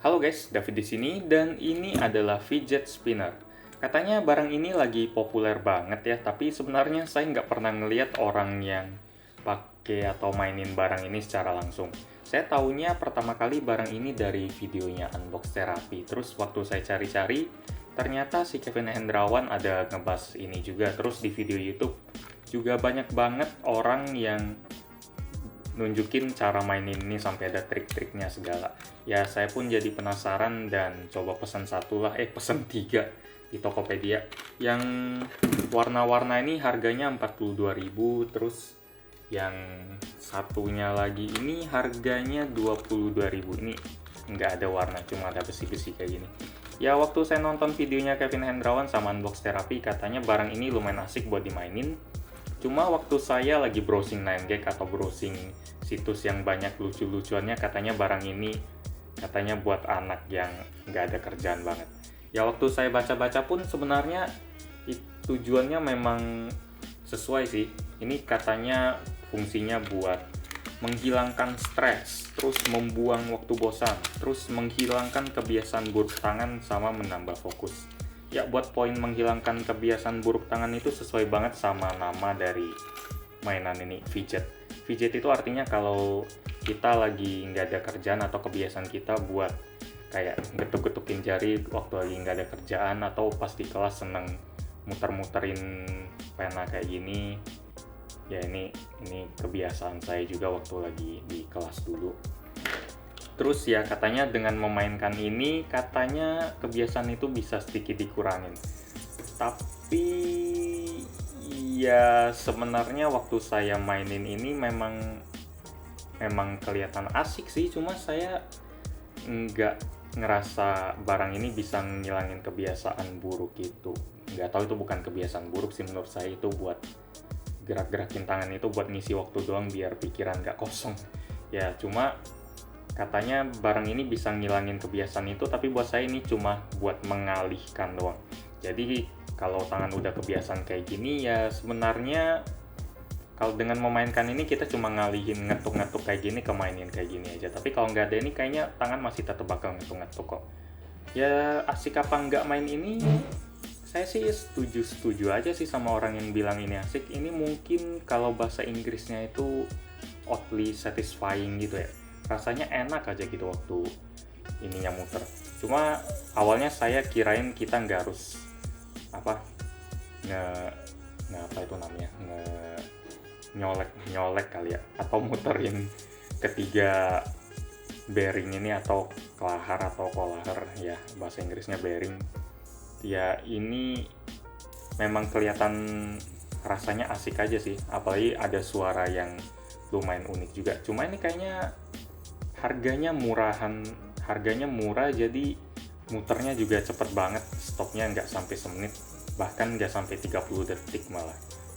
Halo guys, David di sini dan ini adalah fidget spinner. Katanya barang ini lagi populer banget ya, tapi sebenarnya saya nggak pernah ngeliat orang yang pakai atau mainin barang ini secara langsung. Saya taunya pertama kali barang ini dari videonya Unbox Therapy. Terus waktu saya cari-cari, ternyata si Kevin Hendrawan ada ngebahas ini juga. Terus di video YouTube juga banyak banget orang yang nunjukin cara mainin ini sampai ada trik-triknya segala. Ya saya pun jadi penasaran dan coba pesan satu lah, pesan 3 di Tokopedia. Yang warna-warna ini harganya 42.000, terus yang satunya lagi ini harganya 22.000. Ini nggak ada warna, cuma ada besi-besi kayak gini. Ya waktu saya nonton videonya Kevin Hendrawan sama Unbox Therapy, katanya barang ini lumayan asik buat dimainin. Cuma waktu saya lagi browsing 9gag atau browsing situs yang banyak lucu-lucuannya, katanya barang ini katanya buat anak yang nggak ada kerjaan banget. Ya waktu saya baca-baca pun sebenarnya tujuannya memang sesuai sih. Ini katanya fungsinya buat menghilangkan stres, terus membuang waktu bosan, terus menghilangkan kebiasaan buruk tangan sama menambah fokus. Ya buat poin menghilangkan kebiasaan buruk tangan itu sesuai banget sama nama dari mainan ini, fidget. Fidget itu artinya kalau kita lagi nggak ada kerjaan atau kebiasaan kita buat kayak getuk-getukin jari waktu lagi nggak ada kerjaan, atau pas di kelas seneng muter-muterin pena kayak gini. Ya ini kebiasaan saya juga waktu lagi di kelas dulu. Terus ya katanya dengan memainkan ini, katanya kebiasaan itu bisa sedikit dikurangin. Tapi ya sebenarnya waktu saya mainin ini memang kelihatan asik sih, cuma saya nggak ngerasa barang ini bisa ngilangin kebiasaan buruk itu. Nggak tahu, itu bukan kebiasaan buruk sih menurut saya, itu buat gerak-gerakin tangan itu buat ngisi waktu doang biar pikiran nggak kosong. Ya cuma katanya barang ini bisa ngilangin kebiasaan itu, tapi buat saya ini cuma buat mengalihkan doang. Jadi kalau tangan udah kebiasaan kayak gini, ya sebenarnya kalau dengan memainkan ini kita cuma ngalihin ngetuk-ngetuk kayak gini ke mainin kayak gini aja. Tapi kalau nggak ada ini kayaknya tangan masih tetap bakal ngetuk-ngetuk kok. Ya asik apa nggak main ini, saya sih setuju aja sih sama orang yang bilang ini asik. Ini mungkin kalau bahasa Inggrisnya itu oddly satisfying gitu ya. Rasanya enak aja gitu waktu ininya muter. Cuma awalnya saya kirain kita nggak harus nyolek kali ya, atau muterin ketiga bearing ini, atau kelahar atau kolahar ya, bahasa Inggrisnya bearing. Ya ini memang kelihatan rasanya asik aja sih, apalagi ada suara yang lumayan unik juga. Cuma ini kayaknya harganya murah, jadi muternya juga cepet banget, stopnya nggak sampai semenit, bahkan nggak sampai 30 detik malah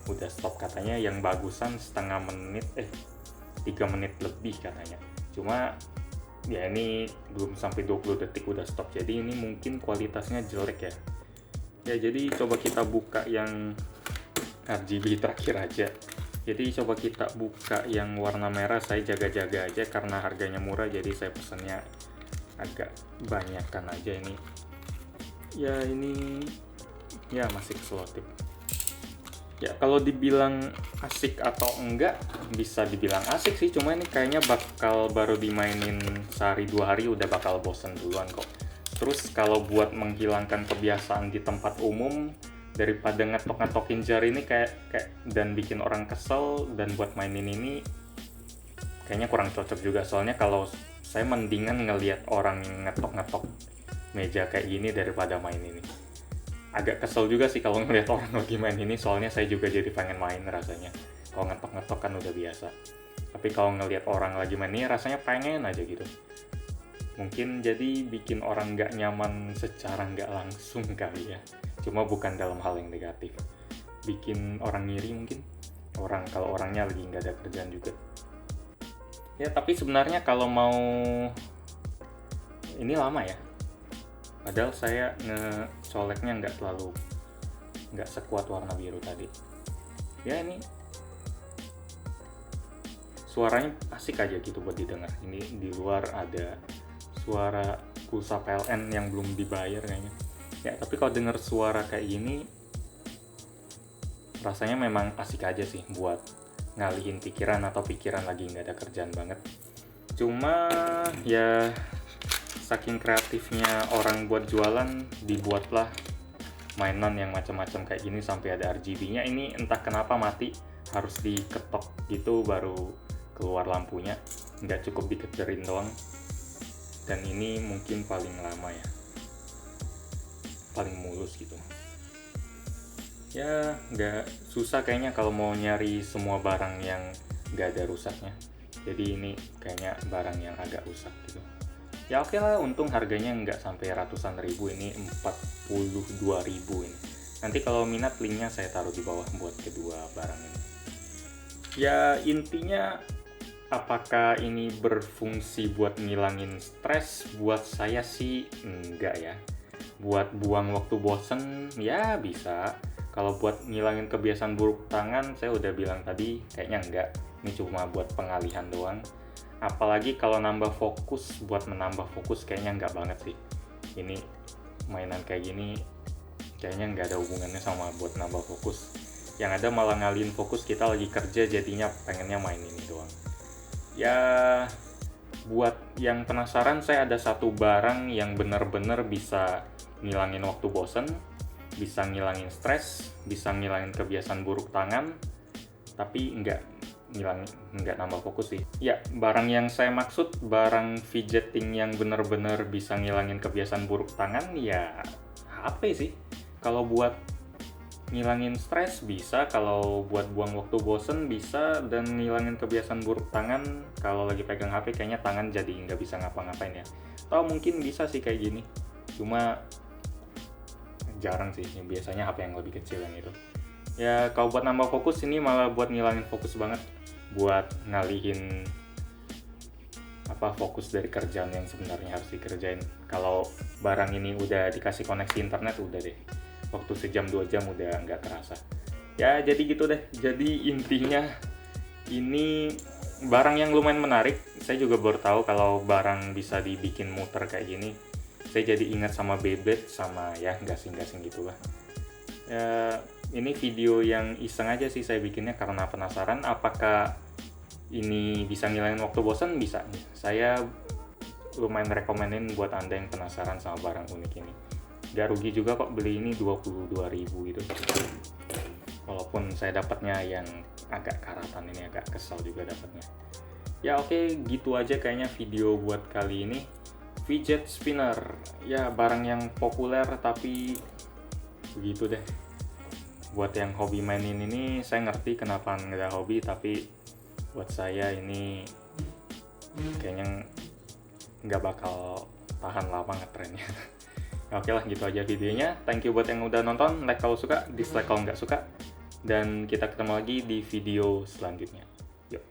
udah stop. Katanya yang bagusan setengah menit 3 menit lebih katanya. Cuma ya ini belum sampai 20 detik udah stop, jadi ini mungkin kualitasnya jelek ya. Ya jadi coba kita buka yang RGB terakhir aja. Jadi coba kita buka yang warna merah, saya jaga-jaga aja karena harganya murah, jadi saya pesannya agak banyakkan aja ini. Ya ini ya masih selotip. Ya kalau dibilang asik atau enggak, bisa dibilang asik sih, cuma ini kayaknya bakal baru dimainin sehari 2 hari udah bakal bosen duluan kok. Terus kalau buat menghilangkan kebiasaan di tempat umum, daripada ngetok-ngetokin jari ini kayak dan bikin orang kesel, dan buat mainin ini kayaknya kurang cocok juga. Soalnya kalau saya mendingan ngelihat orang ngetok-ngetok meja kayak gini daripada main ini. Agak kesel juga sih kalau ngelihat orang lagi main ini, soalnya saya juga jadi pengen main rasanya. Kalau ngetok-ngetok kan udah biasa, tapi kalau ngelihat orang lagi main ini rasanya pengen aja gitu. Mungkin jadi bikin orang nggak nyaman secara nggak langsung kali ya. Cuma bukan dalam hal yang negatif. Bikin orang ngiri mungkin. Kalau orangnya lagi nggak ada kerjaan juga. Ya tapi sebenarnya kalau mau ini lama ya. Padahal saya ngecoleknya nggak sekuat warna biru tadi. Ya ini suaranya asik aja gitu buat didengar. Ini di luar ada suara pulsa PLN yang belum dibayar kayaknya. Ya, tapi kalau denger suara kayak gini, rasanya memang asik aja sih buat ngalihin pikiran atau pikiran lagi nggak ada kerjaan banget. Cuma ya saking kreatifnya orang buat jualan, dibuatlah mainan yang macam-macam kayak gini sampai ada RGB-nya. Ini entah kenapa mati, harus diketok gitu baru keluar lampunya, nggak cukup diketerin doang. Dan ini mungkin paling lama ya, paling mulus gitu. Ya nggak susah kayaknya kalau mau nyari semua barang yang nggak ada rusaknya. Jadi ini kayaknya barang yang agak rusak gitu. Ya oke lah, untung harganya nggak sampai ratusan ribu, ini 42.000 ini. Nanti kalau minat linknya saya taruh di bawah buat kedua barang ini. Ya intinya, apakah ini berfungsi buat ngilangin stres? Buat saya sih enggak ya. Buat buang waktu bosen ya bisa. Kalau buat ngilangin kebiasaan buruk tangan, saya udah bilang tadi kayaknya enggak. Ini cuma buat pengalihan doang. Apalagi kalau nambah fokus, buat menambah fokus kayaknya enggak banget sih. Ini mainan kayak gini kayaknya nggak ada hubungannya sama buat nambah fokus. Yang ada malah ngalihin fokus, kita lagi kerja jadinya pengennya main ini doang. Ya buat yang penasaran, saya ada satu barang yang bener-bener bisa ngilangin waktu bosen, bisa ngilangin stres, bisa ngilangin kebiasaan buruk tangan, tapi nggak nambah fokus sih. Ya, barang yang saya maksud barang fidgeting yang bener-bener bisa ngilangin kebiasaan buruk tangan ya HP sih. Kalau buat ngilangin stres bisa, kalau buat buang waktu bosen bisa, dan ngilangin kebiasaan buruk tangan kalau lagi pegang HP kayaknya tangan jadi nggak bisa ngapa-ngapain ya. Atau mungkin bisa sih kayak gini, cuma jarang sih, biasanya HP yang lebih kecil yang itu. Ya kalau buat nambah fokus, ini malah buat ngilangin fokus banget, buat ngalihin fokus dari kerjaan yang sebenarnya harus dikerjain. Kalau barang ini udah dikasih koneksi internet, udah deh, waktu sejam 2 jam udah nggak kerasa. Ya jadi gitu deh. Jadi intinya ini barang yang lumayan menarik. Saya juga baru tahu kalau barang bisa dibikin muter kayak gini. Saya jadi ingat sama Beyblade, sama ya gasing-gasing gitulah. Ya, ini video yang iseng aja sih saya bikinnya karena penasaran apakah ini bisa ngilangin waktu bosan. Bisa. Saya lumayan rekomenin buat Anda yang penasaran sama barang unik ini. Gak rugi juga kok beli ini 22.000 gitu. Walaupun saya dapatnya yang agak karatan, ini agak kesal juga dapatnya. Ya oke, gitu aja kayaknya video buat kali ini. Fidget spinner, ya barang yang populer tapi begitu deh. Buat yang hobi mainin ini, saya ngerti kenapa nggak hobi, tapi buat saya ini kayaknya nggak bakal tahan lama ngetrennya. Oke lah, gitu aja videonya. Thank you buat yang udah nonton. Like kalau suka, dislike kalau nggak suka. Dan kita ketemu lagi di video selanjutnya. Yuk.